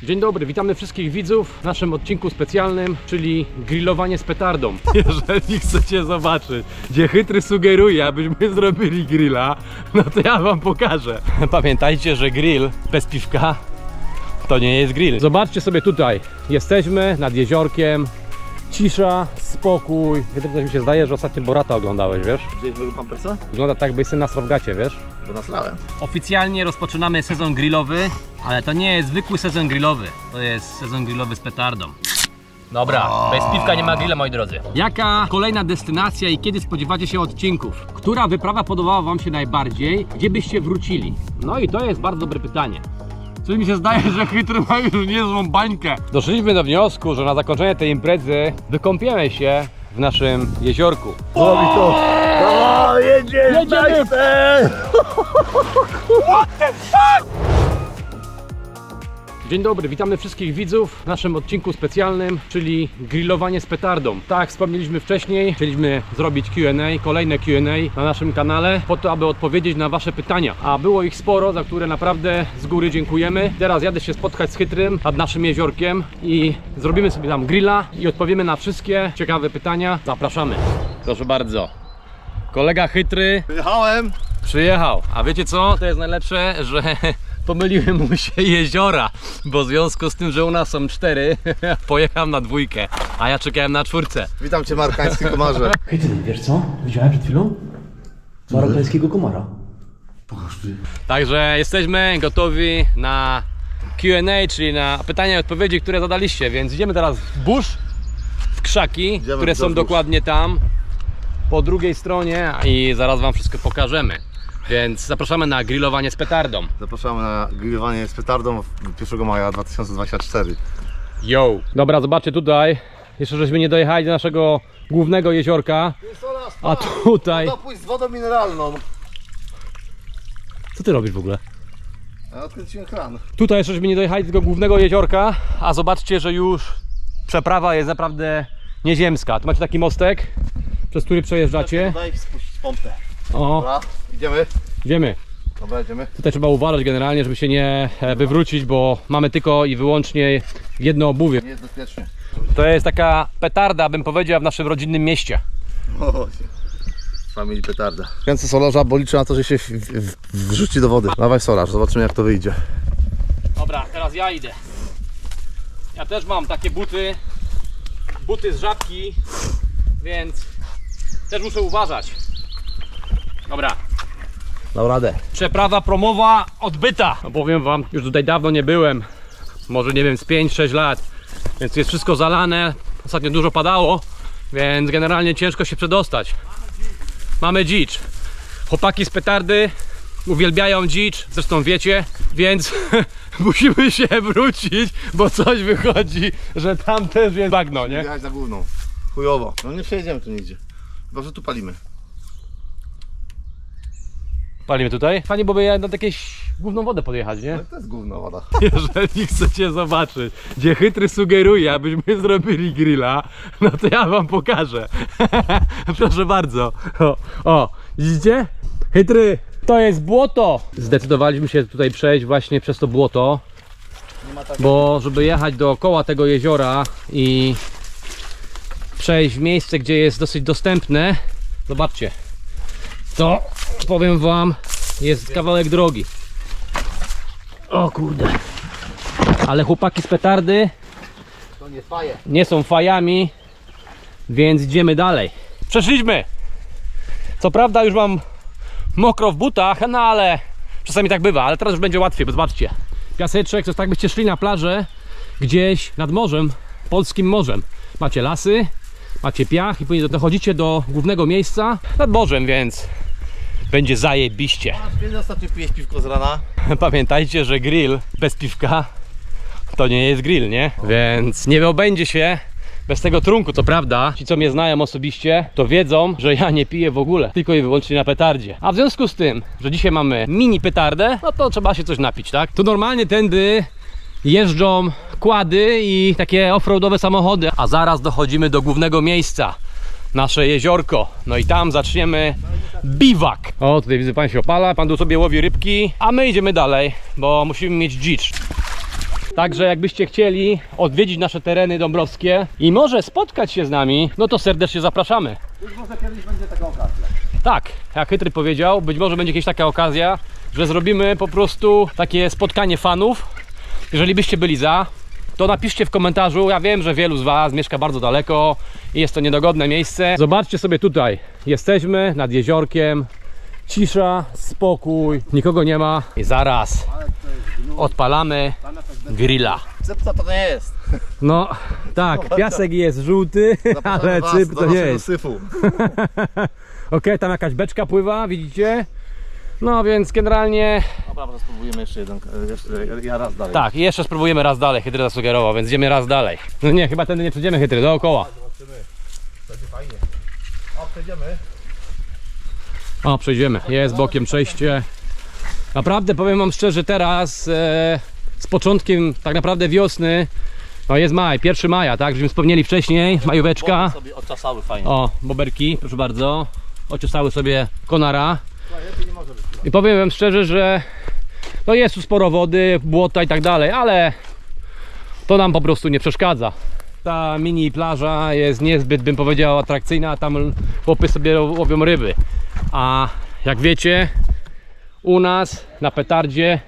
Dzień dobry, witamy wszystkich widzów w naszym odcinku specjalnym, czyli grillowanie z petardą. Jeżeli chcecie zobaczyć, gdzie Chytry sugeruje, abyśmy zrobili grilla, no to ja wam pokażę. Pamiętajcie, że grill bez piwka to nie jest grill. Zobaczcie sobie tutaj, jesteśmy nad jeziorkiem, cisza, spokój. Chytry, mi się zdaje, że ostatnio Borata oglądałeś, wiesz? Widziałeś Pampersa? Wygląda tak, jakby syn na Srowgacie, wiesz? Bo nasrałem. Oficjalnie rozpoczynamy sezon grillowy, ale to nie jest zwykły sezon grillowy. To jest sezon grillowy z petardą. Dobra, bez piwka nie ma grilla, moi drodzy. Jaka kolejna destynacja i kiedy spodziewacie się odcinków? Która wyprawa podobała wam się najbardziej? Gdzie byście wrócili? No i to jest bardzo dobre pytanie. Coś mi się zdaje, że Chytry ma już niezłą bańkę. Doszliśmy do wniosku, że na zakończenie tej imprezy wykąpiemy się w naszym jeziorku. Robi to! O, jedziemy! Dzień dobry, witamy wszystkich widzów w naszym odcinku specjalnym, czyli grillowanie z petardą. Tak jak wspomnieliśmy wcześniej, chcieliśmy zrobić Q&A, kolejne Q&A na naszym kanale, po to, aby odpowiedzieć na wasze pytania. A było ich sporo, za które naprawdę z góry dziękujemy. Teraz jadę się spotkać z Chytrym nad naszym jeziorkiem i zrobimy sobie tam grilla i odpowiemy na wszystkie ciekawe pytania. Zapraszamy. Proszę bardzo. Kolega Chytry przyjechał. A wiecie co? To jest najlepsze, że pomyliły mu się jeziora, bo w związku z tym, że u nas są 4, pojechałem na 2, a ja czekałem na 4. Witam cię, markański komarze. Chytry, wiesz co? Widziałem przed chwilą marokańskiego komara. Pokaż ty. Także jesteśmy gotowi na Q&A, czyli na pytania i odpowiedzi, które zadaliście, więc idziemy teraz w busz, w krzaki, które są dokładnie tam, po drugiej stronie i zaraz wam wszystko pokażemy. Więc zapraszamy na grillowanie z petardą. Zapraszamy na grillowanie z petardą 1 maja 2024. Yo! Dobra, zobaczcie tutaj. Jeszcze żeśmy nie dojechali do naszego głównego jeziorka. A tutaj... Napój z wodą mineralną. Co ty robisz w ogóle? Ja odkręciłem kran. Tutaj jeszcze żeśmy nie dojechali do tego głównego jeziorka. A zobaczcie, że już przeprawa jest naprawdę nieziemska. Tu macie taki mostek, przez który przejeżdżacie. Daj spuścić pompę. O, Dobra, idziemy. idziemy. Dobra, idziemy. Tutaj trzeba uważać generalnie, żeby się nie wywrócić, bo mamy tylko i wyłącznie jedno obuwie. Nie jest bezpiecznie. To jest taka petarda, bym powiedział, w naszym rodzinnym mieście. O, familii petarda. Kręcę solarza, bo liczę na to, że się wrzuci do wody. Dawaj solarz, zobaczymy jak to wyjdzie. Dobra, teraz ja idę. Ja też mam takie buty z żabki, więc też muszę uważać. Dobra. Dał radę. Przeprawa promowa odbyta. No powiem wam, już tutaj dawno nie byłem. Może nie wiem, z 5-6 lat. Więc jest wszystko zalane. Ostatnio dużo padało, więc generalnie ciężko się przedostać. Mamy dzicz. Chłopaki z petardy uwielbiają dzicz, zresztą wiecie, więc musimy się wrócić, bo coś wychodzi, że tam też jest bagno, nie? Jechać na główną. Chujowo. No nie przejedziemy tu nigdzie. Chyba, że tu palimy. Palimy tutaj? Fajnie byłoby nad jakieś główną wodę podjechać, nie? No to jest gówno woda. Jeżeli chcecie zobaczyć, gdzie Chytry sugeruje, abyśmy zrobili grilla, no to ja wam pokażę. Proszę bardzo. O, widzicie? Chytry, to jest błoto. Zdecydowaliśmy się tutaj przejść właśnie przez to błoto, bo żeby jechać dookoła tego jeziora i przejść w miejsce, gdzie jest dosyć dostępne, zobaczcie, to powiem wam, jest kawałek drogi. O kurde. Ale chłopaki z petardy To nie faje. nie są fajami, więc idziemy dalej. Przeszliśmy. Co prawda już mam mokro w butach, no ale czasami tak bywa, ale teraz już będzie łatwiej, bo zobaczcie. Piaseczek, to jest tak, byście szli na plażę gdzieś nad morzem, polskim morzem. Macie lasy, macie piach i później dochodzicie do głównego miejsca nad morzem, więc będzie zajebiście. Kiedy ostatnio pijesz piwko z rana? Pamiętajcie, że grill bez piwka to nie jest grill, nie? Więc nie obędzie się bez tego trunku, co prawda. Ci, co mnie znają osobiście, to wiedzą, że ja nie piję w ogóle, tylko i wyłącznie na petardzie. A w związku z tym, że dzisiaj mamy mini petardę, no to trzeba się coś napić, tak? Tu normalnie tędy jeżdżą quady i takie offroadowe samochody, a zaraz dochodzimy do głównego miejsca. Nasze jeziorko, no i tam zaczniemy biwak. O, tutaj widzę, pan się opala, pan tu sobie łowi rybki, a my idziemy dalej, bo musimy mieć dzicz. Także jakbyście chcieli odwiedzić nasze tereny dąbrowskie i może spotkać się z nami, no to serdecznie zapraszamy. Być może kiedyś będzie taka okazja. Tak, jak Chytry powiedział, być może będzie jakaś taka okazja, że zrobimy po prostu takie spotkanie fanów. Jeżeli byście byli za, to napiszcie w komentarzu. Ja wiem, że wielu z was mieszka bardzo daleko i jest to niedogodne miejsce. Zobaczcie sobie tutaj, jesteśmy nad jeziorkiem, cisza, spokój, nikogo nie ma i zaraz odpalamy grilla. Cypca to nie jest. No tak, piasek jest żółty, ale cyp to nie jest. Syfu. Okej, tam jakaś beczka pływa, widzicie? No więc generalnie Dobra, może spróbujemy jeszcze jeden, ja raz dalej. tak, i jeszcze spróbujemy raz dalej, Chytry zasugerował, więc idziemy raz dalej. No nie, chyba tędy nie przejdziemy, Chytry, dookoła. Zobaczymy. Będzie fajnie. O, przejdziemy. O, przejdziemy, jest bokiem przejście. Naprawdę powiem wam szczerze, teraz z początkiem tak naprawdę wiosny, no jest maj, 1 maja, tak, żeśmy wspomnieli wcześniej, majóweczka. Sobie odczasały fajnie. O, boberki, proszę bardzo, oczesały sobie konara. I powiem wam szczerze, że no jest tu sporo wody, błota i tak dalej, ale to nam po prostu nie przeszkadza. Ta mini plaża jest niezbyt, bym powiedział, atrakcyjna, tam chłopy sobie łowią ryby. A jak wiecie, u nas na petardzie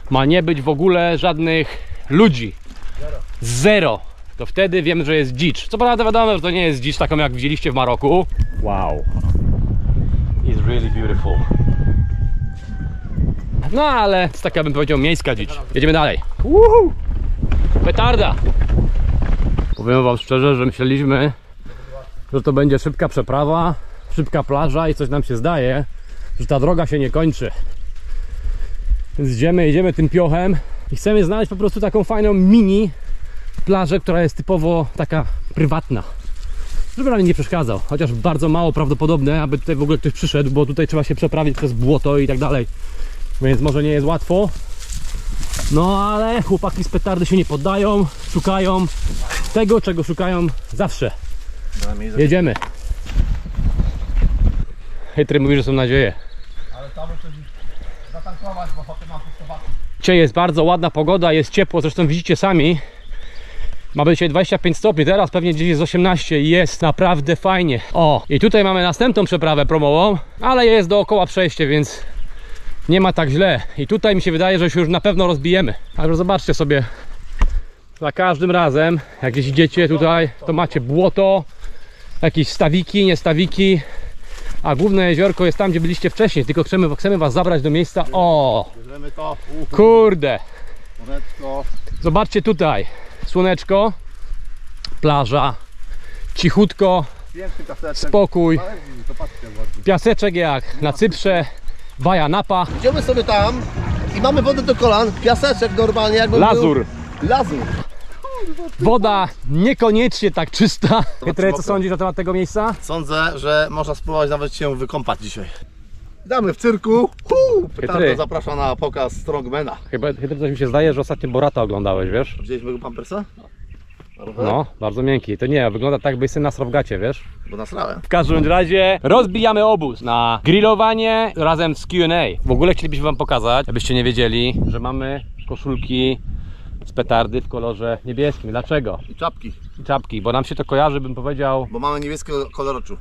ma nie być w ogóle żadnych ludzi. Zero. To wtedy wiemy, że jest dzicz. Co prawda wiadomo, że to nie jest dzicz taką jak widzieliście w Maroku. Wow. It's really beautiful. No ale jest taka, bym powiedział, miejska dzicz. Jedziemy dalej. Woohoo! Petarda! Powiem wam szczerze, że myśleliśmy, że to będzie szybka przeprawa, szybka plaża i coś nam się zdaje, że ta droga się nie kończy. Więc jedziemy tym piochem i chcemy znaleźć po prostu taką fajną mini plażę, która jest typowo taka prywatna, żeby nam nie przeszkadzał, chociaż bardzo mało prawdopodobne, aby tutaj w ogóle ktoś przyszedł, bo tutaj trzeba się przeprawić przez błoto i tak dalej, więc może nie jest łatwo. No ale chłopaki z petardy się nie poddają, szukają tego, czego szukają zawsze. Jedziemy. Chytry mówi, że są nadzieje. Ale tam muszę zatankować, bo potem mam pustowaki. Dzisiaj jest bardzo ładna pogoda, jest ciepło, zresztą widzicie sami. Ma być dzisiaj 25 stopni, teraz pewnie gdzieś jest 18 i jest naprawdę fajnie. O, i tutaj mamy następną przeprawę promową, ale jest dookoła przejście, więc nie ma tak źle. I tutaj mi się wydaje, że się już na pewno rozbijemy. Także zobaczcie sobie, za każdym razem, jak gdzieś idziecie tutaj, to macie błoto, jakieś stawiki, niestawiki, a główne jeziorko jest tam, gdzie byliście wcześniej, tylko chcemy was zabrać do miejsca. O, Bierzemy to. kurde, Słoneczko. zobaczcie tutaj, słoneczko, plaża, cichutko, Piękny kaseczek. spokój, To patrzcie ładnie. piaseczek jak na Cyprze, Baja Napa, Idziemy sobie tam i mamy wodę do kolan, piaseczek normalnie jakby Lazur. Był lazur. Woda niekoniecznie tak czysta. Chytry, co sądzisz na temat tego miejsca? Sądzę, że można spróbować nawet się wykąpać dzisiaj. Damy w cyrku. Petardo zaprasza na pokaz Strongmana. Chyba coś mi się zdaje, że ostatnio Borata oglądałeś, wiesz? Widzieliśmy go pampersa? No, bardzo miękki. To nie, wygląda tak, jakby syn na Srowgacie, wiesz? Bo nasrałem. W każdym razie rozbijamy obóz na grillowanie razem z Q&A. W ogóle chcielibyśmy wam pokazać, abyście nie wiedzieli, że mamy koszulki z petardy w kolorze niebieskim. Dlaczego? I czapki. I czapki, bo nam się to kojarzy, bym powiedział. Bo mamy niebieskie kolor oczu.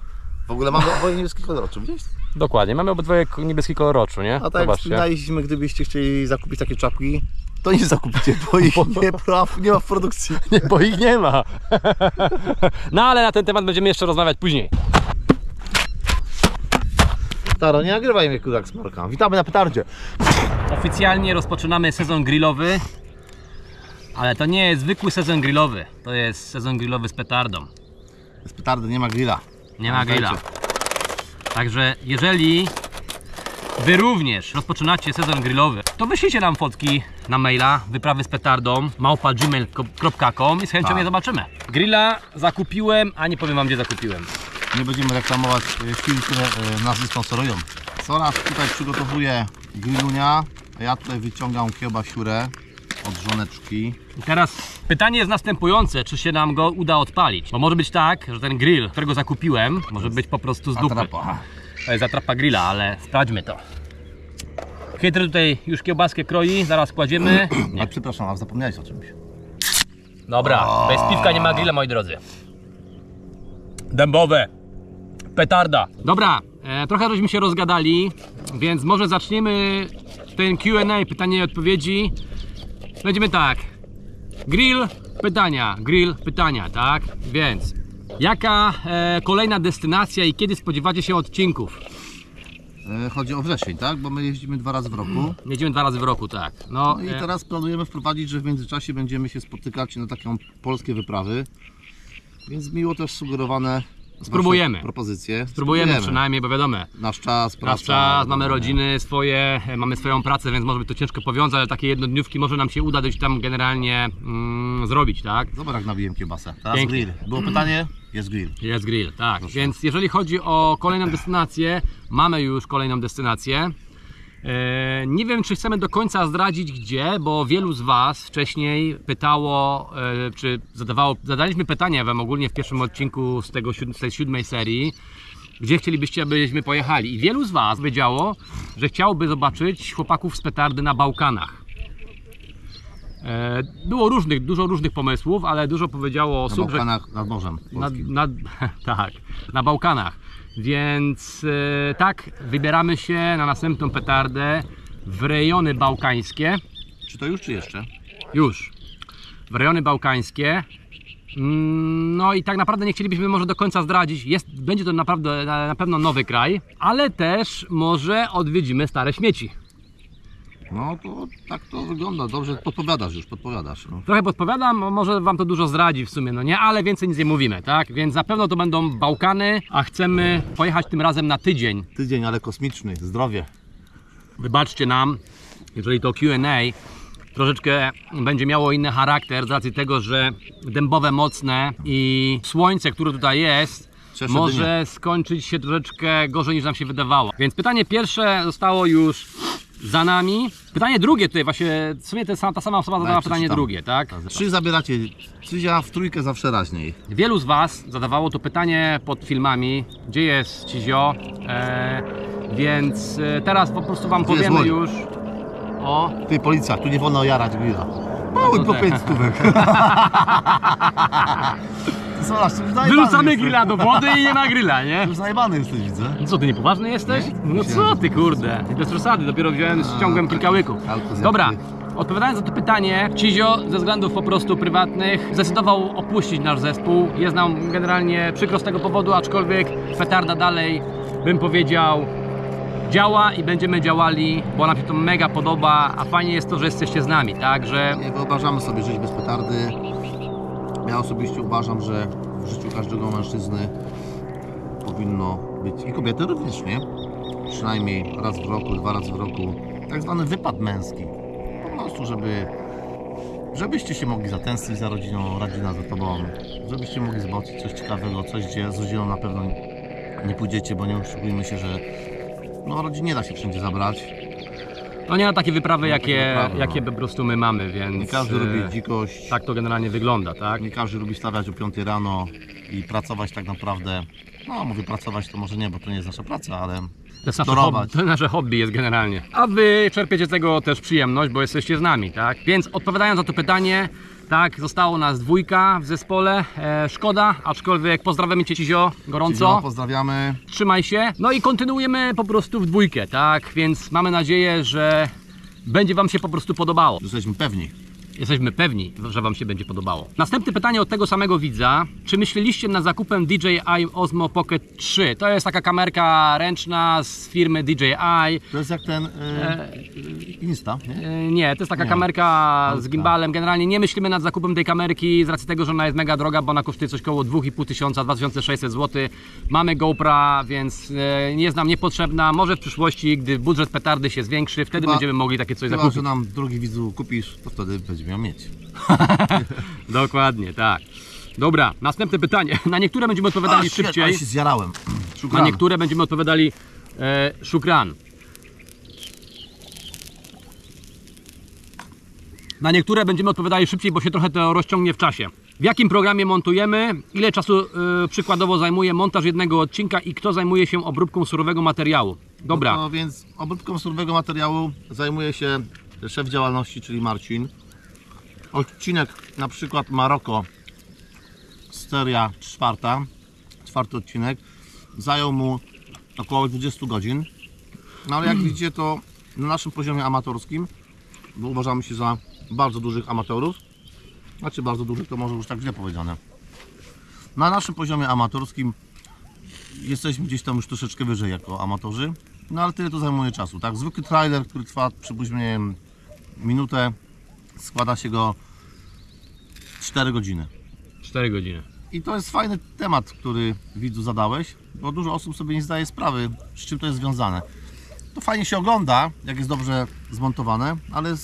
W ogóle mamy oboje niebieskie kolor oczu, widzisz? Dokładnie, mamy obydwoje niebieski kolor oczu, nie? A tak jak wspominaliśmy, gdybyście chcieli zakupić takie czapki, to nie zakupicie, bo ich nie ma w produkcji. Nie, bo ich nie ma. No ale na ten temat będziemy jeszcze rozmawiać później. Taro, nie nagrywaj mnie kudak z Marka. Witamy na petardzie. Oficjalnie rozpoczynamy sezon grillowy, ale to nie jest zwykły sezon grillowy, to jest sezon grillowy z petardą. Z petardy nie ma grilla. Nie ma grilla. Także jeżeli wy również rozpoczynacie sezon grillowy, to wyślijcie nam fotki na maila wyprawy z petardą @gmail.com i z chęcią je zobaczymy. Grilla zakupiłem, a nie powiem wam, gdzie zakupiłem. Nie będziemy reklamować firm, które nas nie sponsorują. Solarz tutaj przygotowuje grillunia, a ja tutaj wyciągam kiełbasiurę od żoneczki. I teraz pytanie jest następujące, czy się nam go uda odpalić. Bo może być tak, że ten grill, którego zakupiłem, może być po prostu z dupy. Atrapa. To jest atrapa grilla, ale sprawdźmy to. Hejter tutaj już kiełbaskę kroi, zaraz kładziemy. Ale przepraszam, a zapomniałeś o czymś. Dobra, bez piwka nie ma grilla, moi drodzy. Dębowe. Petarda. Dobra, trochę żeśmy się rozgadali, więc może zaczniemy ten Q&A, pytania i odpowiedzi. Będziemy tak. Grill, pytania, tak? Więc jaka kolejna destynacja i kiedy spodziewacie się odcinków? Chodzi o wrzesień, tak? Bo my jeździmy 2 razy w roku. Jedziemy 2 razy w roku, tak. No i teraz planujemy wprowadzić, że w międzyczasie będziemy się spotykać na takie polskie wyprawy. Więc miło też sugerowane spróbujemy. Propozycje. Spróbujemy przynajmniej, bo wiadomo. Nasz czas, praca. Nasz czas, mamy rodziny swoje, mamy swoją pracę, więc może być to ciężko powiązać, ale takie jednodniówki może nam się uda gdzieś tam generalnie zrobić, tak? Zobacz, jak nabiłem kiełbasę. Teraz Pięknie. grill. Było pytanie? Jest grill. Jest grill, tak. Proszę. Więc jeżeli chodzi o kolejną destynację, mamy już kolejną destynację. Nie wiem, czy chcemy do końca zdradzić gdzie, bo wielu z Was wcześniej pytało, czy zadaliśmy pytania Wam ogólnie w pierwszym odcinku z tej 7. serii, gdzie chcielibyście, abyśmy pojechali. I wielu z Was powiedziało, że chciałoby zobaczyć chłopaków z petardy na Bałkanach. Było dużo różnych pomysłów, ale dużo powiedziało osób, Na Bałkanach nad morzem polskim. tak, na Bałkanach. Więc tak, wybieramy się na następną petardę w rejony bałkańskie. Czy to już, czy jeszcze? Już. W rejony bałkańskie. No i tak naprawdę nie chcielibyśmy może do końca zdradzić. Będzie to naprawdę na pewno nowy kraj, ale też może odwiedzimy stare śmieci. No to tak to wygląda. Dobrze podpowiadasz. No. Trochę podpowiadam, może Wam to dużo zdradzi w sumie, no nie, ale więcej nic nie mówimy, tak? Więc na pewno to będą Bałkany, a chcemy pojechać tym razem na tydzień. Tydzień, ale kosmiczny. Zdrowie. Wybaczcie nam, jeżeli to Q&A troszeczkę będzie miało inny charakter z racji tego, że dębowe mocne i słońce, które tutaj jest, Cieszę może dynię. skończyć się troszeczkę gorzej niż nam się wydawało. Więc pytanie pierwsze zostało już za nami. Pytanie drugie tutaj właśnie, w sumie ta sama osoba zadała pytanie drugie, tak? 3 zabieracie. Cyzia w trójkę zawsze raźniej. Wielu z Was zadawało to pytanie pod filmami, gdzie jest Cizio, więc teraz po prostu Wam Gdzie jest powiemy mój? już o... Ty, policja, tu nie wolno jarać grilla. Mały po 5 stówek. Zobacz, tu już najebany Wyrzucamy jesteś. grilla do wody i nie ma grilla, nie? Już najebany jesteś, widzę. Co, ty niepoważny jesteś? Nie? No co ty, kurde, bez przesady, dopiero wziąłem, ściągłem kilka łyków. Dobra, odpowiadając na to pytanie, Cizio ze względów po prostu prywatnych zdecydował opuścić nasz zespół. Jest nam generalnie przykro z tego powodu, aczkolwiek petarda dalej, bym powiedział, działa i będziemy działali, bo nam się to mega podoba, a fajnie jest to, że jesteście z nami, tak, że... Nie wyobrażamy sobie żyć bez petardy. Ja osobiście uważam, że w życiu każdego mężczyzny powinno być, i kobiety również, nie? Przynajmniej raz w roku, 2 razy w roku, tak zwany wypad męski. Po prostu, żebyście się mogli zatęsknić za rodziną, rodzina za tobą, żebyście mogli zobaczyć coś ciekawego, coś, gdzie z rodziną na pewno nie pójdziecie, bo nie oszukujmy się, że no, rodzin nie da się wszędzie zabrać. No nie na takie wyprawy, wyprawy, jakie no. po prostu my mamy, więc... Nie każdy lubi dzikość. Tak to generalnie wygląda, tak? Nie każdy lubi stawiać o 5 rano i pracować tak naprawdę. No, mówię pracować to może nie, bo to nie jest nasza praca, ale To jest nasze Dorować. hobby, to nasze hobby jest generalnie. A Wy czerpiecie z tego też przyjemność, bo jesteście z nami, tak? Więc odpowiadając na to pytanie, tak, zostało nas 2 w zespole. Szkoda, aczkolwiek pozdrawiamy Cię, Cizio, gorąco. Cizio, pozdrawiamy. Trzymaj się. No i kontynuujemy po prostu w 2, tak? Więc mamy nadzieję, że będzie Wam się po prostu podobało. Jesteśmy pewni. Jesteśmy pewni, że Wam się będzie podobało. Następne pytanie od tego samego widza. Czy myśleliście nad zakupem DJI Osmo Pocket 3? To jest taka kamerka ręczna z firmy DJI. To jest jak ten Insta, nie? Nie, to jest taka kamerka z gimbalem. Generalnie nie myślimy nad zakupem tej kamerki z racji tego, że ona jest mega droga, bo ona kosztuje coś koło 2500, 2600 zł. Mamy GoPro, więc nie jest nam niepotrzebna. Może w przyszłości, gdy budżet petardy się zwiększy, wtedy będziemy mogli takie coś Chyba, zakupić. że nam drogi widzu kupisz, to wtedy będziemy miał mieć. Dokładnie, tak. Dobra, następne pytanie. Na niektóre będziemy odpowiadali szybciej. Ale się zjarałem. Na Szukran. niektóre będziemy odpowiadali szukran. Na niektóre będziemy odpowiadali szybciej, bo się trochę to rozciągnie w czasie. W jakim programie montujemy? Ile czasu przykładowo zajmuje montaż jednego odcinka i kto zajmuje się obróbką surowego materiału? Dobra. No to więc obróbką surowego materiału zajmuje się szef działalności, czyli Marcin. Odcinek na przykład Maroko, seria czwarty odcinek, zajął mu około 20 godzin. No ale jak widzicie, to na naszym poziomie amatorskim, bo uważamy się za bardzo dużych amatorów, znaczy bardzo dużych to może już tak źle powiedziane. Na naszym poziomie amatorskim jesteśmy gdzieś tam już troszeczkę wyżej jako amatorzy, no ale tyle to zajmuje czasu, tak? Zwykły trailer, który trwa przypuśćmy nie wiem, minutę, składa się go 4 godziny. 4 godziny. I to jest fajny temat, który widzu zadałeś, bo dużo osób sobie nie zdaje sprawy, z czym to jest związane. To fajnie się ogląda, jak jest dobrze zmontowane, ale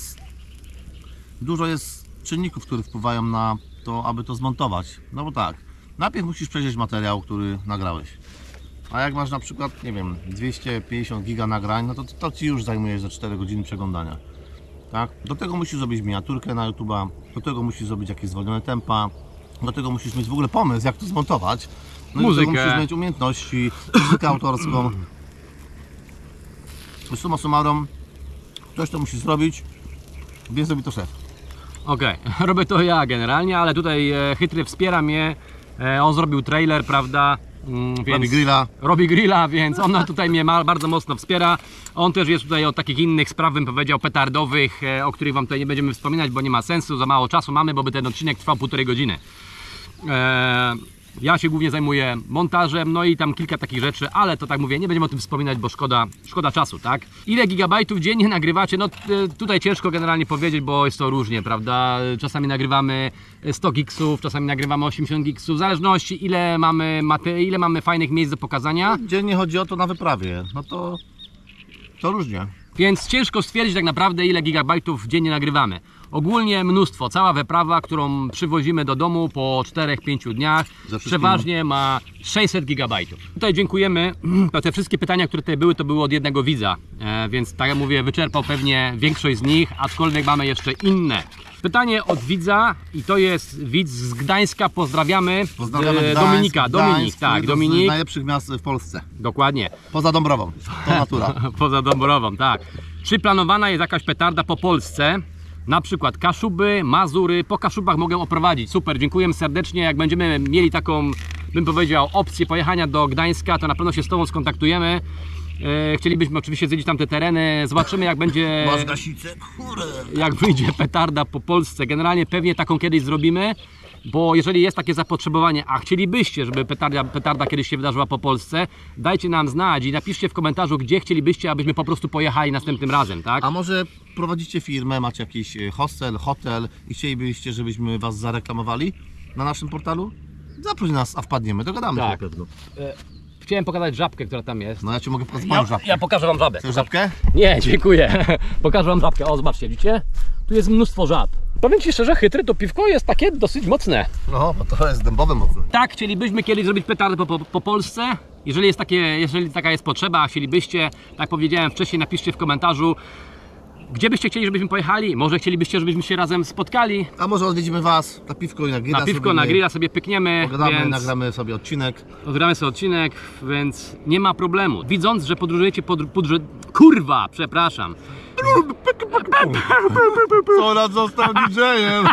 dużo jest czynników, które wpływają na to, aby to zmontować. No bo tak, najpierw musisz przejrzeć materiał, który nagrałeś. A jak masz na przykład, nie wiem, 250 giga nagrań, no to Ci już zajmuje ze 4 godziny przeglądania. Tak? Do tego musisz zrobić miniaturkę na YouTube'a, do tego musisz zrobić jakieś zwolnione tempa, do tego musisz mieć w ogóle pomysł, jak to zmontować. No Muzykę. I do tego musisz mieć umiejętności, muzykę autorską. Summa summarum, ktoś to musi zrobić, więc zrobi to szef. Okej, robię to ja generalnie, ale tutaj Chytry wspiera mnie. On zrobił trailer, prawda? Więc Robi grilla. więc on tutaj mnie bardzo mocno wspiera. On też jest tutaj od takich innych spraw, bym powiedział, petardowych, o których Wam tutaj nie będziemy wspominać, bo nie ma sensu, za mało czasu mamy, bo by ten odcinek trwał 1,5 godziny. Ja się głównie zajmuję montażem, no i tam kilka takich rzeczy, ale to tak mówię, nie będziemy o tym wspominać, bo szkoda czasu, tak? Ile gigabajtów dziennie nagrywacie? No tutaj ciężko generalnie powiedzieć, bo jest to różnie, prawda? Czasami nagrywamy 100 gigsów, czasami nagrywamy 80 gigsów, w zależności ile mamy fajnych miejsc do pokazania. Dziennie chodzi o to na wyprawie, no to różnie. Więc ciężko stwierdzić tak naprawdę, ile gigabajtów dziennie nagrywamy. Ogólnie mnóstwo, cała wyprawa, którą przywozimy do domu po 4-5 dniach, przeważnie ma 600 gigabajtów. Tutaj dziękujemy, te wszystkie pytania, które tutaj były, to były od jednego widza, więc tak jak mówię, wyczerpał pewnie większość z nich, aczkolwiek mamy jeszcze inne. Pytanie od widza i to jest widz z Gdańska, pozdrawiamy, Gdańsk, Dominika, tak, to Dominik. z najlepszych miast w Polsce. Dokładnie. Poza Dąbrową, to natura. Poza Dąbrową, tak. Czy planowana jest jakaś petarda po Polsce? Na przykład Kaszuby, Mazury, po Kaszubach mogę oprowadzić. Super, dziękuję serdecznie. Jak będziemy mieli taką, bym powiedział, opcję pojechania do Gdańska, to na pewno się z Tobą skontaktujemy. Chcielibyśmy oczywiście zwiedzić tamte tereny, zobaczymy jak będzie, Masz gasicę? Kurde. jak wyjdzie petarda po Polsce. Generalnie pewnie taką kiedyś zrobimy, bo jeżeli jest takie zapotrzebowanie, a chcielibyście, żeby petarda kiedyś się wydarzyła po Polsce, dajcie nam znać i napiszcie w komentarzu, gdzie chcielibyście, abyśmy po prostu pojechali następnym razem, tak? A może prowadzicie firmę, macie jakiś hostel, hotel i chcielibyście, żebyśmy Was zareklamowali na naszym portalu? Zaproś nas, a wpadniemy, dogadamy Tak. się na pewno. Chciałem pokazać żabkę, która tam jest. No ja Ci mogę pokazać moją żabkę. Ja pokażę Wam żabę. Chcesz żabkę? Nie, dziękuję. Pokażę Wam żabkę. O, zobaczcie, widzicie? Tu jest mnóstwo żab. Powiem Ci szczerze, Chytry, to piwko jest takie dosyć mocne. No, bo to jest dębowe mocno. Tak, chcielibyśmy kiedyś zrobić petardę po Polsce. Jeżeli taka jest potrzeba, a chcielibyście, tak powiedziałem wcześniej, napiszcie w komentarzu, gdzie byście chcieli, żebyśmy pojechali. Może chcielibyście, żebyśmy się razem spotkali. A może odwiedzimy Was na piwko i na grilla. Na piwko, na grilla sobie pykniemy. Pogadamy, więc nagramy sobie odcinek. odgramy sobie odcinek, więc nie ma problemu. Widząc, że podróżujecie Kurwa, przepraszam. Coraz został DJ-em.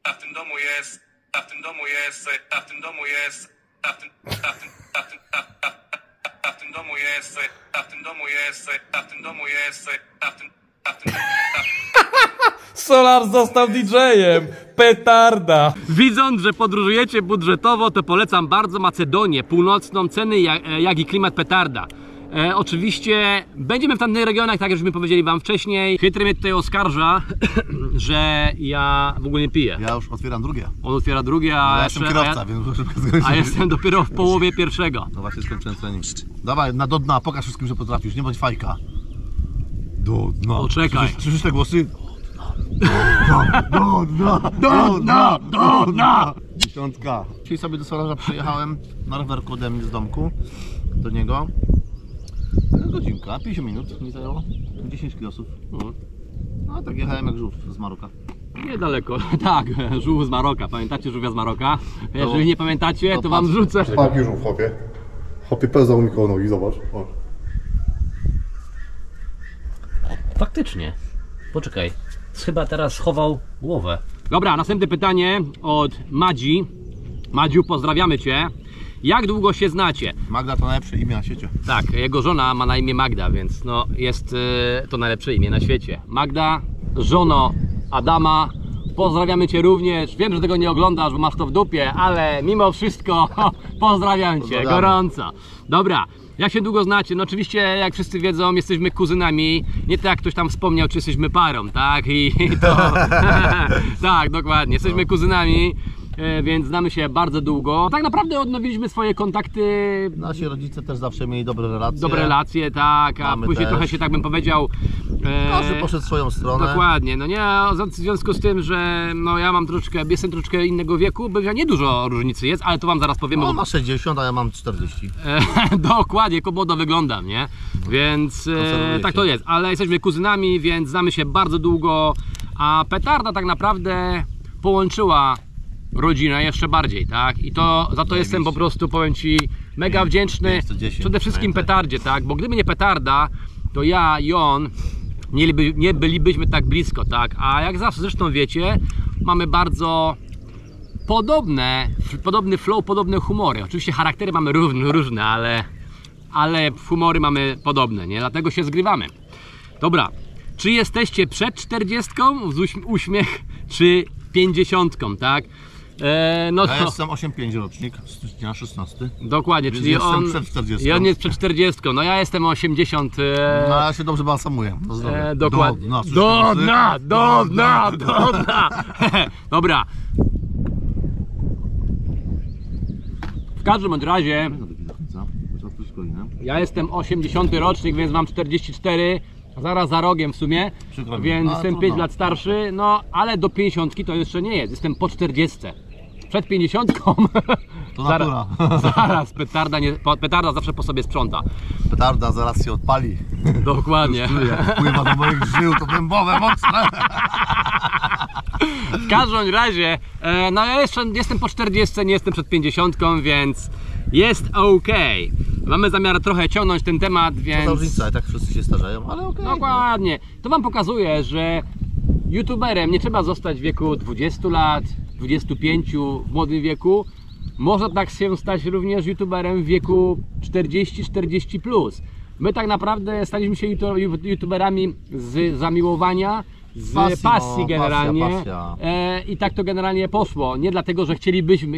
W tym domu jest, w tym domu jest, w tym domu jest, w tym domu jest, w tym domu jest, w tym domu jest, w tym Solar został DJ-em, petarda. Widząc, że podróżujecie budżetowo, to polecam bardzo Macedonię Północną, ceny jak i klimat petarda. Oczywiście będziemy w tamtych regionach, tak jak żeśmy powiedzieli Wam wcześniej. Chytry mnie tutaj oskarża, że ja w ogóle nie piję. Ja już otwieram drugie. On otwiera drugie, Ja jestem kierowca, więc muszę szybko skończyć. a jestem dopiero w połowie pierwszego. No właśnie skończyłem trening. Dawaj, do dna, pokaż wszystkim, że potrafisz, nie bądź fajka. Do dna. Poczekaj. Słyszysz te głosy? Do dna. Dziesiątka. Dzisiaj sobie do Solarza przyjechałem na rowerku ode mnie z domku do niego. Godzinka, 50 minut mi zajęło. 10 kilosów. No tak jechałem jak żółw z Maroka. Niedaleko, tak, żółw z Maroka. Pamiętacie żółwia z Maroka? Jeżeli nie pamiętacie, to Wam rzucę. Taki żółw, chłopie. Chłopie, pełzał mi koło nogi, zobacz. O. Faktycznie. Poczekaj. Chyba teraz schował głowę. Dobra, następne pytanie od Madzi. Madziu, pozdrawiamy Cię. Jak długo się znacie? Magda to najlepsze imię na świecie. Tak, jego żona ma na imię Magda, więc no jest to najlepsze imię na świecie. Magda, żono Adama, pozdrawiamy Cię również. Wiem, że tego nie oglądasz, bo masz to w dupie, ale mimo wszystko pozdrawiam Cię Pozdrawiamy. gorąco. Dobra, jak się długo znacie? No oczywiście, jak wszyscy wiedzą, jesteśmy kuzynami. Nie tak jak ktoś tam wspomniał, czy jesteśmy parą, tak? I to... tak, dokładnie, jesteśmy kuzynami. Więc znamy się bardzo długo. Tak naprawdę odnowiliśmy swoje kontakty. Nasi rodzice też zawsze mieli dobre relacje. Dobre relacje, tak, a Mamy później też. trochę się, tak bym powiedział. Każdy poszedł w swoją stronę. Dokładnie, no nie, w związku z tym, że no ja mam jestem troszeczkę innego wieku, bo ja nie dużo różnicy jest, ale to wam zaraz powiemy. On ma 60, a ja mam 40. Dokładnie, komodo wyglądam, nie? Więc tak to jest, ale jesteśmy kuzynami, więc znamy się bardzo długo, a petarda tak naprawdę połączyła rodzinę jeszcze bardziej, tak? I to za to jestem po prostu, powiem Ci, mega wdzięczny. 510, Przede wszystkim pamiętaj. petardzie, tak? Bo gdyby nie petarda, to ja i on nie bylibyśmy tak blisko, tak? A jak zawsze zresztą wiecie, mamy bardzo podobny flow, podobne humory. Oczywiście charaktery mamy różne, ale humory mamy podobne, nie? Dlatego się zgrywamy. Dobra, czy jesteście przed 40 uśmiech, czy 50, tak? No Ja to, jestem 8,5 rocznik, stycznia 16. dokładnie, Więc czyli jestem on, przed 40. i on jest przed 40, no ja jestem 80. No ja się dobrze balsamuję. No zdrowie. Dokładnie. Do Do dna. Dobra. W każdym bądź razie ja jestem 80 rocznik, więc mam 44, zaraz za rogiem w sumie, Przykro mi. więc No, jestem trudno. 5 lat starszy, no ale do 50 to jeszcze nie jest, jestem po 40. Przed 50 To zaraz, natura. zaraz petarda zawsze po sobie sprząta. Petarda zaraz się odpali. Dokładnie. Jak wpływa do moich żył, to dębowe mocne. W każdym razie, no ja jeszcze jestem po 40, nie jestem przed 50, więc jest ok. Mamy zamiar trochę ciągnąć ten temat, To więc... różnica, tak wszyscy się starzeją, ale okej. Dokładnie. To wam pokazuje, że youtuberem nie trzeba zostać w wieku 20 lat, 25 w młodym wieku. Można tak się stać również youtuberem w wieku 40-40 plus. My tak naprawdę staliśmy się youtuberami z zamiłowania, z Pasji, pasji no, generalnie. pasja. I tak to generalnie poszło. Nie dlatego, że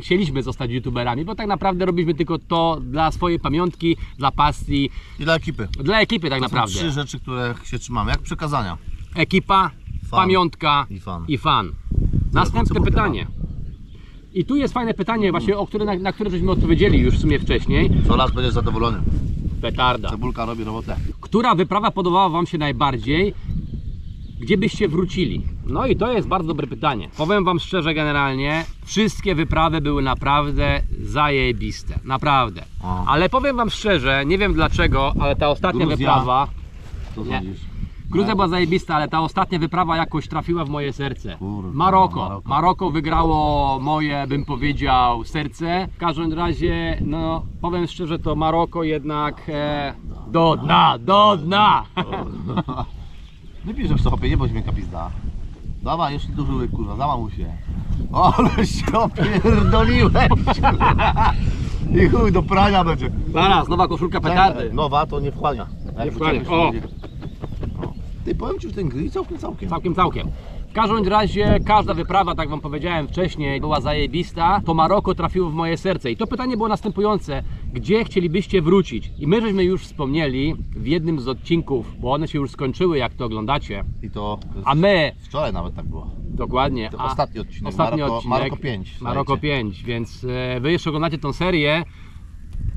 chcieliśmy zostać youtuberami, bo tak naprawdę robiliśmy tylko to dla swojej pamiątki, dla pasji, I dla ekipy. dla ekipy tak To są naprawdę. 3 rzeczy, które się trzymamy, jak przekazania. Ekipa, Fan. pamiątka I fan. Następne cebulka pytanie. I tu jest fajne pytanie, właśnie na które żeśmy odpowiedzieli już w sumie wcześniej. Coraz będziesz zadowolony. Petarda. Cebulka robi robotę. Która wyprawa podobała Wam się najbardziej? Gdzie byście wrócili? No i to jest bardzo dobre pytanie. Powiem Wam szczerze, generalnie wszystkie wyprawy były naprawdę zajebiste. Naprawdę. O. Ale powiem Wam szczerze, nie wiem dlaczego, ale ta ostatnia Gruzja. wyprawa... Co Nie. sądzisz? Gruzja była zajebista, ale ta ostatnia wyprawa jakoś trafiła w moje serce. Kurde, Maroko. Maroko. Maroko wygrało moje, bym powiedział, serce. W każdym razie, no powiem szczerze, to Maroko jednak do dna. Nie piszesz co, chłopie, nie bądź miękka pizda. Dawaj, jeszcze duży łyk, kurwa, załamuj się. O, ale się opierdoliłeś, kurwa. I chuj, do prania będzie. Zaraz, nowa koszulka petardy. Nowa to nie wchłania. Jak wchłania. wyciągniesz, O. to będzie- Ty, powiem Ci, że ten grill całkiem. Całkiem. W każdym razie każda wyprawa, tak Wam powiedziałem wcześniej, była zajebista. To Maroko trafiło w moje serce. I to pytanie było następujące. Gdzie chcielibyście wrócić? I my żeśmy już wspomnieli w jednym z odcinków, bo one się już skończyły, jak to oglądacie. I to A my, wczoraj nawet tak było. dokładnie, To ostatni odcinek, ostatni Maroko 5, Maroko słuchajcie. 5, więc Wy jeszcze oglądacie tą serię,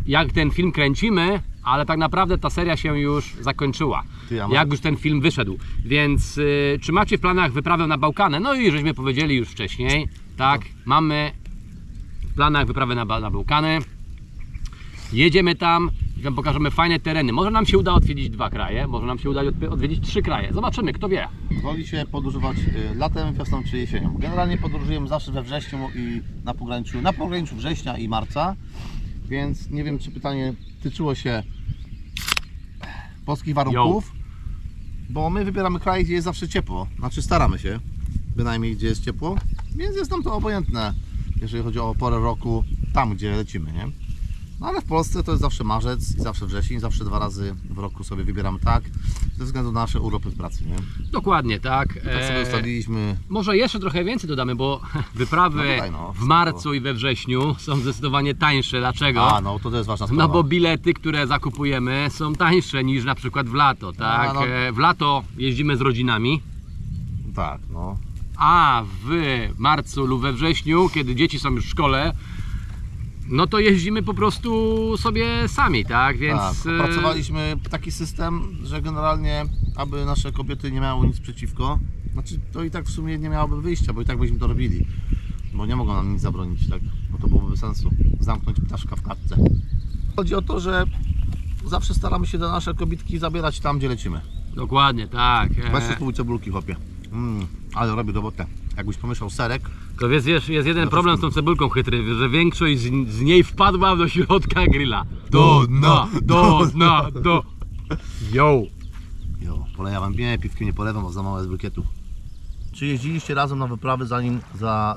jak ten film kręcimy, ale tak naprawdę ta seria się już zakończyła, Ty, a ma- jak już ten film wyszedł, więc czy macie w planach wyprawę na Bałkany? No i żeśmy powiedzieli już wcześniej, tak, mamy w planach wyprawę na Bałkany, jedziemy tam, wam pokażemy fajne tereny, może nam się uda odwiedzić 2 kraje, może nam się uda odwiedzić 3 kraje, zobaczymy, kto wie. Woli się podróżować latem, wiosną czy jesienią. Generalnie podróżujemy zawsze we wrześniu i na pograniczu września i marca. Więc nie wiem, czy pytanie tyczyło się polskich warunków, bo my wybieramy kraj, gdzie jest zawsze ciepło. Znaczy staramy się, bynajmniej gdzie jest ciepło, więc jest nam to obojętne, jeżeli chodzi o porę roku, tam gdzie lecimy, nie? No ale w Polsce to jest zawsze marzec i zawsze wrzesień, zawsze 2 razy w roku sobie wybieramy tak, ze względu na nasze urlopy w pracy, nie? Dokładnie, tak. Tak sobie ustaliliśmy. Może jeszcze trochę więcej dodamy, bo wyprawy No dodaj, no, w marcu i we wrześniu są zdecydowanie tańsze. Dlaczego? A, no to jest ważna sprawa. No bo bilety, które zakupujemy, są tańsze niż na przykład w lato, tak? no. W lato jeździmy z rodzinami, Tak, no. a w marcu lub we wrześniu, kiedy dzieci są już w szkole, no to jeździmy po prostu sobie sami, tak? Więc Tak, opracowaliśmy taki system, że generalnie, aby nasze kobiety nie miały nic przeciwko, znaczy to i tak w sumie nie miałoby wyjścia, bo i tak byśmy to robili, bo nie mogą nam nic zabronić, tak? Bo to byłoby bez sensu, zamknąć ptaszka w klatce. Chodzi o to, że zawsze staramy się do nasze kobitki zabierać tam, gdzie lecimy. dokładnie, tak. Weźcie spróbuj cebulki, chłopie. Ale robi robotę. Jakbyś pomieszał serek, To jest jeden problem z tą cebulką, Chytry, że większość z niej wpadła do środka grilla. Do dna. Yo! poleja wam piwkiem, nie polewam, bo za małe z brykietu. Czy jeździliście razem na wyprawy, zanim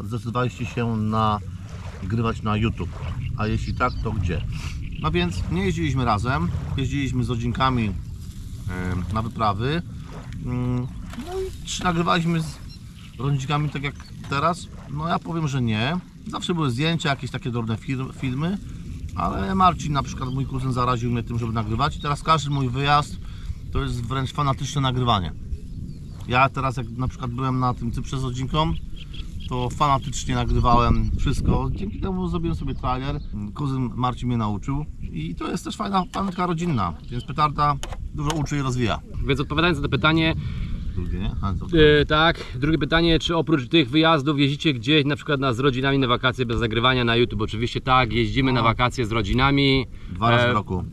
zdecydowaliście się nagrywać na YouTube? A jeśli tak, to gdzie? No więc nie jeździliśmy razem, jeździliśmy z rodzinkami na wyprawy. No i czy nagrywaliśmy z rodzikami tak jak teraz? No ja powiem, że nie. Zawsze były zdjęcia, jakieś takie drobne filmy, ale Marcin, na przykład mój kuzyn, zaraził mnie tym, żeby nagrywać. I teraz każdy mój wyjazd to jest wręcz fanatyczne nagrywanie. Ja teraz, jak na przykład byłem na tym Cyprze z rodzinką, to fanatycznie nagrywałem wszystko. Dzięki temu zrobiłem sobie trailer. Kuzyn Marcin mnie nauczył i to jest też fajna pamiątka rodzinna, więc petarda dużo uczy i rozwija. Więc odpowiadając na to pytanie, Drugie, nie? tak, drugie pytanie, czy oprócz tych wyjazdów jeździcie gdzieś na przykład z rodzinami na wakacje bez nagrywania na YouTube? Oczywiście tak, jeździmy na wakacje z rodzinami. 2 razy w roku.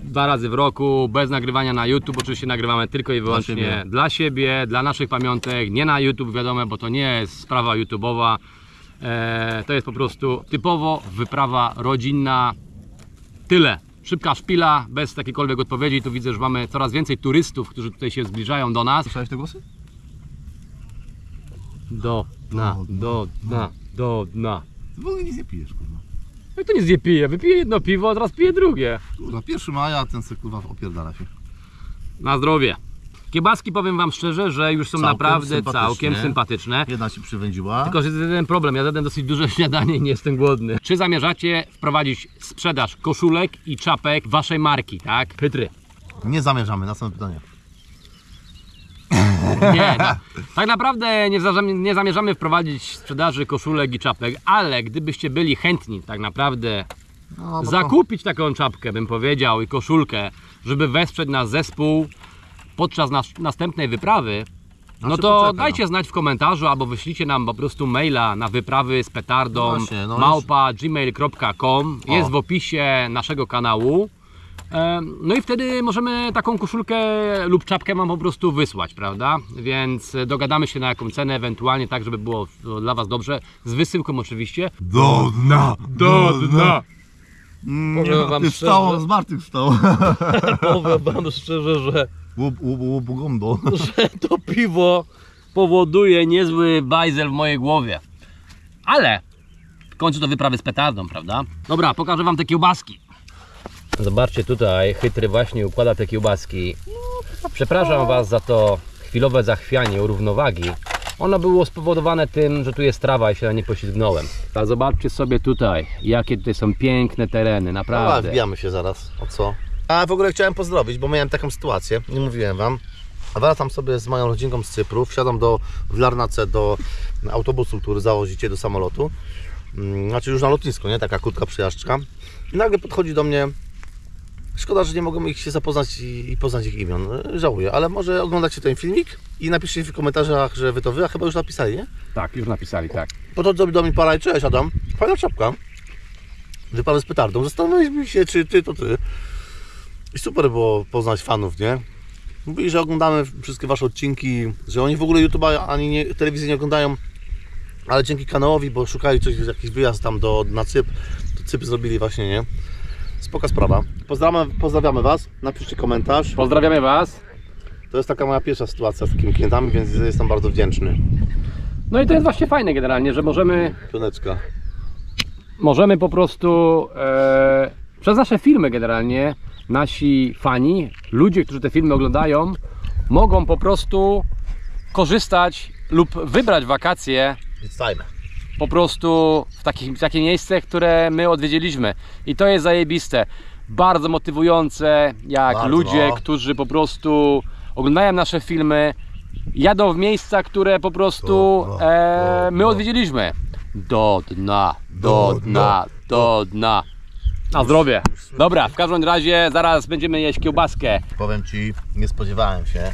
2 razy w roku, bez nagrywania na YouTube. Oczywiście nagrywamy tylko i wyłącznie dla siebie, dla naszych pamiątek, nie na YouTube, wiadomo, bo to nie jest sprawa YouTube'owa. To jest po prostu typowo wyprawa rodzinna. Tyle. Szybka szpila, bez jakiejkolwiek odpowiedzi. Tu widzę, że mamy coraz więcej turystów, którzy tutaj się zbliżają do nas. Słyszałeś te głosy? Do dna. Ty w ogóle nic nie pijesz, kurwa. No to nic nie piję. Wypiję jedno piwo, a teraz piję drugie. Kurwa, 1 maja, ten se kurwa opierdala się. Na zdrowie. Kiełbaski, powiem wam szczerze, że już są Całkiem naprawdę sympatyczne. całkiem sympatyczne. Jedna się przywędziła. Tylko, że jest jeden problem, ja zjadłem dosyć duże śniadanie i nie jestem głodny. Czy zamierzacie wprowadzić sprzedaż koszulek i czapek waszej marki, tak? Chytry. Nie zamierzamy, następne pytanie. Nie, tak naprawdę nie zamierzamy wprowadzić sprzedaży koszulek i czapek, ale gdybyście byli chętni tak naprawdę No, bo zakupić taką czapkę, bym powiedział, i koszulkę, żeby wesprzeć nasz zespół podczas następnej wyprawy, no to poczekaj, dajcie znać w komentarzu albo wyślijcie nam po prostu maila na wyprawy z petardą No właśnie, no @gmail.com. Jest w opisie naszego kanału. No i wtedy możemy taką koszulkę lub czapkę wam po prostu wysłać, prawda? Więc dogadamy się na jaką cenę, ewentualnie tak, żeby było dla was dobrze. Z wysyłką oczywiście. Do dna! Powiem wam Wstało, z martwych wstał. Powiem wam szczerze, że Łubugondo. to piwo powoduje niezły bajzel w mojej głowie. Ale w końcu to wyprawy z petardą, prawda? Dobra, pokażę wam te kiełbaski. Zobaczcie tutaj, Chytry właśnie układa te kiełbaski. Przepraszam was za to chwilowe zachwianie równowagi. Ono było spowodowane tym, że tu jest trawa i się na nie poślizgnąłem. A zobaczcie sobie tutaj, jakie tutaj są piękne tereny, naprawdę. Wbijamy się zaraz. O co? A w ogóle chciałem pozdrowić, bo miałem taką sytuację, nie mówiłem wam. Wracam sobie z moją rodzinką z Cypru, wsiadam w Larnace do autobusu, który zawozicie do samolotu. Znaczy już na lotnisko, nie? Taka krótka przejażdżka. I nagle podchodzi do mnie. Szkoda, że nie mogę ich się zapoznać i poznać ich imion. Żałuję, ale może oglądacie ten filmik i napiszcie w komentarzach, że wy to wy, a chyba już napisali, nie? Tak, już napisali, tak. Podchodzi do mnie para i cześć Adam, fajna czapka. Wyprawy z petardą. Zastanawialiśmy się, czy ty to ty. I super było poznać fanów, nie? Mówili, że oglądamy wszystkie wasze odcinki, że oni w ogóle YouTube'a ani telewizji nie oglądają, ale dzięki kanałowi, bo szukali coś, jakiś wyjazd tam na Cypr, to Cypr zrobili właśnie, nie? Spoko sprawa. Pozdrawiamy Was, napiszcie komentarz. Pozdrawiamy Was. To jest taka moja pierwsza sytuacja z takimi klientami, więc jestem bardzo wdzięczny. No i to jest właśnie fajne generalnie, że Pioneczka. możemy po prostu przez nasze filmy generalnie nasi fani, ludzie, którzy te filmy oglądają, mogą po prostu korzystać lub wybrać wakacje It's fajne. po prostu w takie miejsce, które my odwiedziliśmy. I to jest zajebiste. Bardzo motywujące, jak Bardzo, ludzie, no. którzy po prostu oglądają nasze filmy, jadą w miejsca, które po prostu my odwiedziliśmy. Do dna, do dna, do dna. Na zdrowie. Dobra, w każdym razie zaraz będziemy jeść kiełbaskę. Powiem Ci, nie spodziewałem się,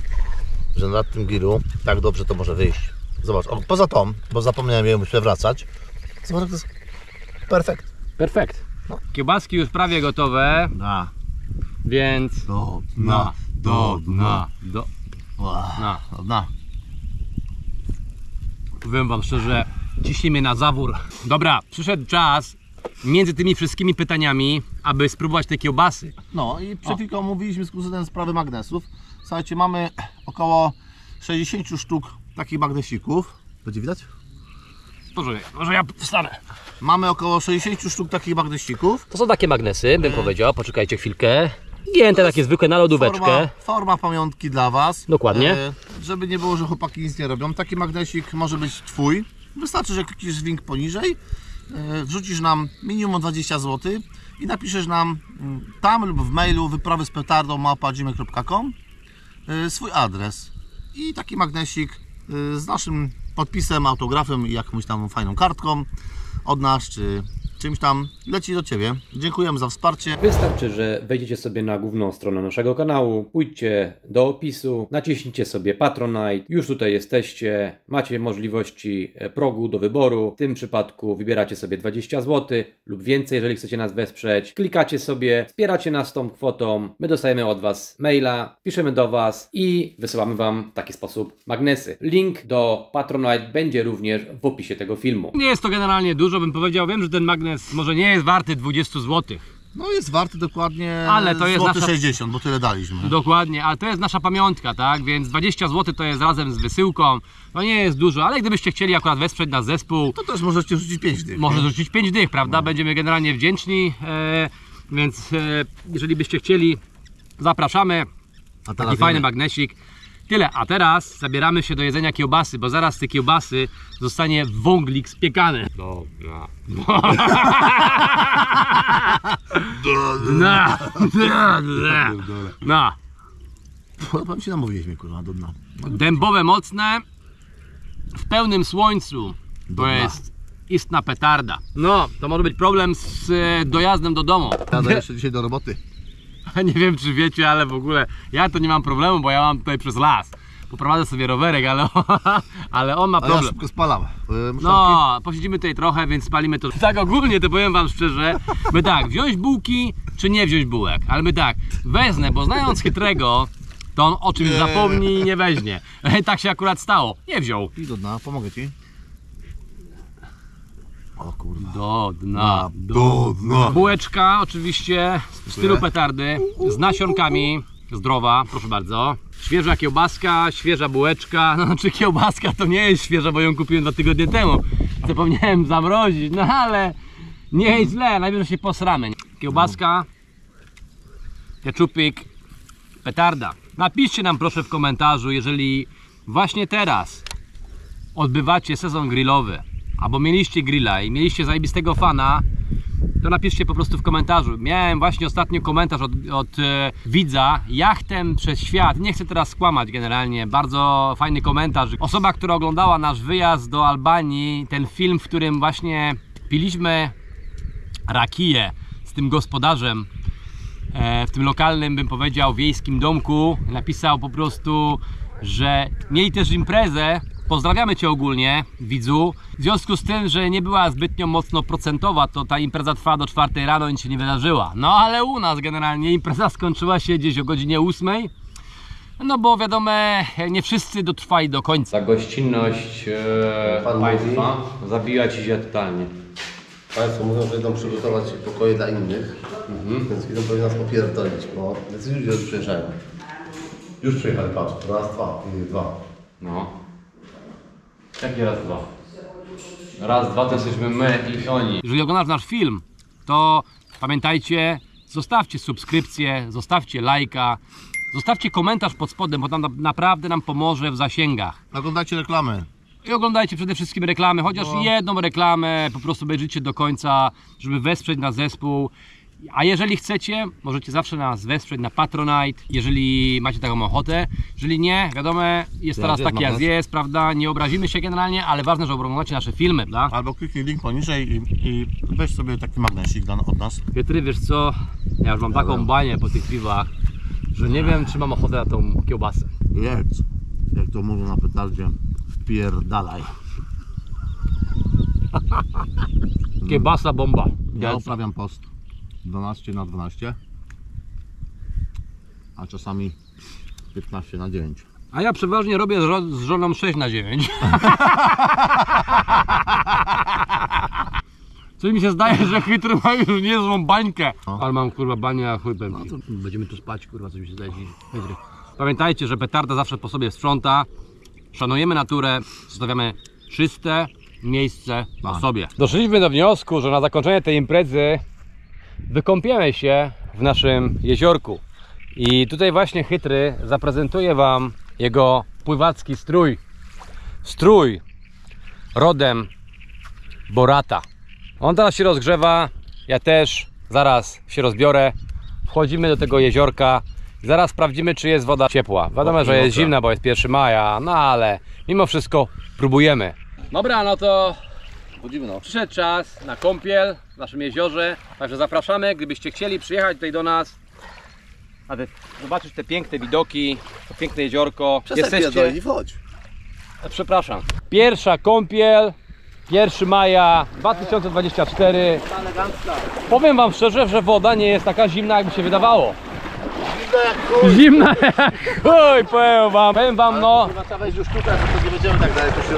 że na tym grillu tak dobrze to może wyjść. Zobacz, poza tą, bo zapomniałem jej, muszę wracać. Zobacz, jak to jest perfekt. Perfekt. Kiełbaski już prawie gotowe, Da. więc Do na, do dna, do na. dna. Powiem Wam szczerze, ciśnie mnie na zawór. Dobra, przyszedł czas między tymi wszystkimi pytaniami, aby spróbować te kiełbasy. No i przed chwilką mówiliśmy z kuzynem sprawy magnesów. Słuchajcie, mamy około 60 sztuk takich magnesików. Będzie widać? Może ja wstanę. Mamy około 60 sztuk takich magnesików. To są takie magnesy, bym powiedział. Poczekajcie chwilkę. Gięte takie zwykłe na lodóweczkę. Forma pamiątki dla Was. Dokładnie. Żeby nie było, że chłopaki nic nie robią. Taki magnesik może być Twój. Wystarczy, że klikniesz link poniżej, wrzucisz nam minimum 20 zł i napiszesz nam tam lub w mailu wyprawy@gmail.com swój adres. I taki magnesik z naszym podpisem, autografem i jakąś tam fajną kartką od nas, czy czymś tam leci do Ciebie. Dziękujemy za wsparcie. Wystarczy, że wejdziecie sobie na główną stronę naszego kanału, pójdźcie do opisu, naciśnijcie sobie Patronite, już tutaj jesteście, macie możliwości progu do wyboru, w tym przypadku wybieracie sobie 20 zł lub więcej, jeżeli chcecie nas wesprzeć, klikacie sobie, wspieracie nas tą kwotą, my dostajemy od Was maila, piszemy do Was i wysyłamy Wam w taki sposób magnesy. Link do Patronite będzie również w opisie tego filmu. Nie jest to generalnie dużo, bym powiedział, wiem, że ten magnes może nie jest warty 20 zł. No jest warty dokładnie Ale to jest złoty nasza- 60, bo tyle daliśmy. Dokładnie, ale to jest nasza pamiątka, tak? Więc 20 zł to jest razem z wysyłką. No nie jest dużo, ale gdybyście chcieli akurat wesprzeć nasz zespół, To też możecie rzucić 5 dych. może nie? rzucić 5 dych, prawda? Będziemy generalnie wdzięczni, więc jeżeli byście chcieli, zapraszamy. A teraz Taki fajny jemy. magnesik. Tyle, a teraz zabieramy się do jedzenia kiełbasy, bo zaraz z tej kiełbasy zostanie wąglik spiekany. Dobra. No. Powiem Ci, namówiłeś mnie, kurwa, do dna. Dębowe mocne, w pełnym słońcu. To Dobra. jest istna petarda. No, to może być problem z dojazdem do domu. Jadę jeszcze dzisiaj do roboty. Nie wiem, czy wiecie, ale w ogóle ja to nie mam problemu, bo ja mam tutaj przez las. Poprowadzę sobie rowerek, ale on ma A ja problem. szybko spalam. No, posiedzimy tutaj trochę, więc spalimy to. Tak ogólnie to powiem Wam szczerze, my tak, wziąć bułki, czy nie wziąć bułek? Ale my tak, wezmę, bo znając chytrego, to on o czymś zapomni i nie weźmie. Tak się akurat stało. Nie wziął. I do dna, pomogę Ci. O kurwa. Do dna. Do dna. Bułeczka oczywiście w stylu petardy, z nasionkami, zdrowa, proszę bardzo. Świeża kiełbaska, świeża bułeczka. No, czy kiełbaska to nie jest świeża, bo ją kupiłem 2 tygodnie temu. Zapomniałem zamrozić, no ale nie jest źle, najwyżej się posramy. Kiełbaska, keczupik, petarda. Napiszcie nam proszę w komentarzu, jeżeli właśnie teraz odbywacie sezon grillowy, albo mieliście grilla i mieliście zajebistego fana, to napiszcie po prostu w komentarzu. Miałem właśnie ostatnio komentarz od widza, jachtem przez świat. Nie chcę teraz skłamać generalnie, bardzo fajny komentarz. Osoba, która oglądała nasz wyjazd do Albanii, ten film, w którym właśnie piliśmy rakiję z tym gospodarzem w tym lokalnym, bym powiedział, wiejskim domku, napisał po prostu, że mieli też imprezę. Pozdrawiamy Cię ogólnie, widzu. W związku z tym, że nie była zbytnio mocno procentowa, to ta impreza trwała do 4 rano i nic się nie wydarzyła. No ale u nas generalnie impreza skończyła się gdzieś o godzinie 8. No bo wiadomo, nie wszyscy dotrwali do końca. Ta gościnność państwa zabiła Ci się totalnie. Państwo mówią, że idą przygotować pokoje dla innych, więc idą pewnie nas popierdolić, bo jacyś ludzie już przyjeżdżają. Już przyjechali, patrz, raz, dwa. No. Jakie raz, dwa? Raz, dwa to jesteśmy my i oni. Jeżeli oglądasz nasz film, to pamiętajcie, zostawcie subskrypcję, zostawcie lajka, zostawcie komentarz pod spodem, bo tam naprawdę nam pomoże w zasięgach. Oglądajcie reklamy. I oglądajcie przede wszystkim reklamy, chociaż jedną reklamę, po prostu obejrzyjcie do końca, żeby wesprzeć nasz zespół. A jeżeli chcecie, możecie zawsze nas wesprzeć na Patronite, jeżeli macie taką ochotę. Jeżeli nie, wiadomo, jest teraz taki jak jest, prawda? Nie obrazimy się generalnie, ale ważne, że oglądacie nasze filmy, prawda? Albo kliknij link poniżej i weź sobie taki magnesik od nas. Pietry, wiesz co? Ja już mam taką banię po tych piwach, że nie wiem, czy mam ochotę na tą kiełbasę. Jedz, jak to mówią na petardzie, wpierdalaj. Kiełbasa bomba. Ja uprawiam post 12/12, a czasami 15/9. A ja przeważnie robię z żoną 6/9. Coś mi się zdaje, że chytry ma już niezłą bańkę. Ale mam kurwa banię, a chuj będę. Będziemy tu spać, kurwa, coś mi się zdaje. Chytry. Pamiętajcie, że petarda zawsze po sobie sprząta. Szanujemy naturę, zostawiamy czyste miejsce na sobie. Doszliśmy do wniosku, że na zakończenie tej imprezy wykąpiemy się w naszym jeziorku. I tutaj właśnie Chytry zaprezentuje wam jego pływacki strój. Strój rodem Borata. On teraz się rozgrzewa, ja też zaraz się rozbiorę. Wchodzimy do tego jeziorka. Zaraz sprawdzimy, czy jest woda ciepła. Wiadomo, że jest zimna, bo jest 1 maja, no ale mimo wszystko próbujemy. Dobra, no to przyszedł czas na kąpiel w naszym jeziorze. Także zapraszamy, gdybyście chcieli przyjechać tutaj do nas, aby zobaczyć te piękne widoki, to piękne jeziorko. Jesteście... Chodź. Przepraszam. Pierwsza kąpiel, 1 maja 2024. Powiem wam szczerze, że woda nie jest taka zimna, jakby się wydawało. Zimna jak chuj, powiem wam no.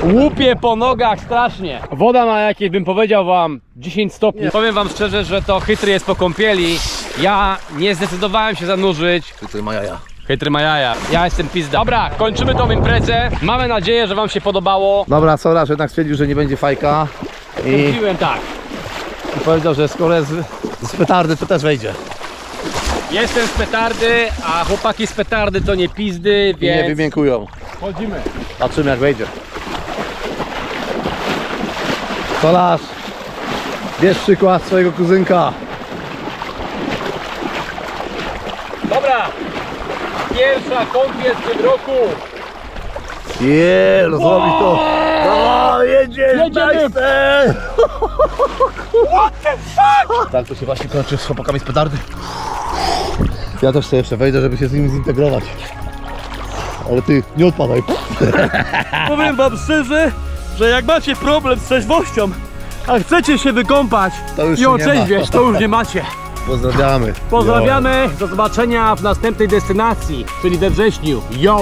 Łupie po nogach strasznie. Woda ma jakieś, bym powiedział wam, 10 stopni. Powiem wam szczerze, że to Chytry jest po kąpieli. Ja nie zdecydowałem się zanurzyć. Chytry ma jaja. Chytry ma jaja. Ja jestem pizda. Dobra, kończymy tą imprezę. Mamy nadzieję, że wam się podobało. Dobra, Solarz jednak stwierdził, że nie będzie fajka. Mówiłem tak. I powiedział, że skoro jest z petardy, to też wejdzie. Jestem z petardy, a chłopaki z petardy to nie pizdy, więc... Nie wymiękują. Chodzimy. Patrzymy, jak wejdzie. Solarz, bierz przykład swojego kuzynka. Dobra. Pierwsza kąpiel w tym roku. No zrobisz to. No, jedziemy. What the fuck? Tak to się właśnie kończy z chłopakami z petardy. Ja też sobie jeszcze wejdę, żeby się z nimi zintegrować. Ale ty, nie odpadaj. Powiem wam szczerze, że jak macie problem z trzeźwością, a chcecie się wykąpać To już i się nie otrzeźwieć, to już nie macie. Pozdrawiamy. Pozdrawiamy, do zobaczenia w następnej destynacji, czyli we wrześniu. Yo!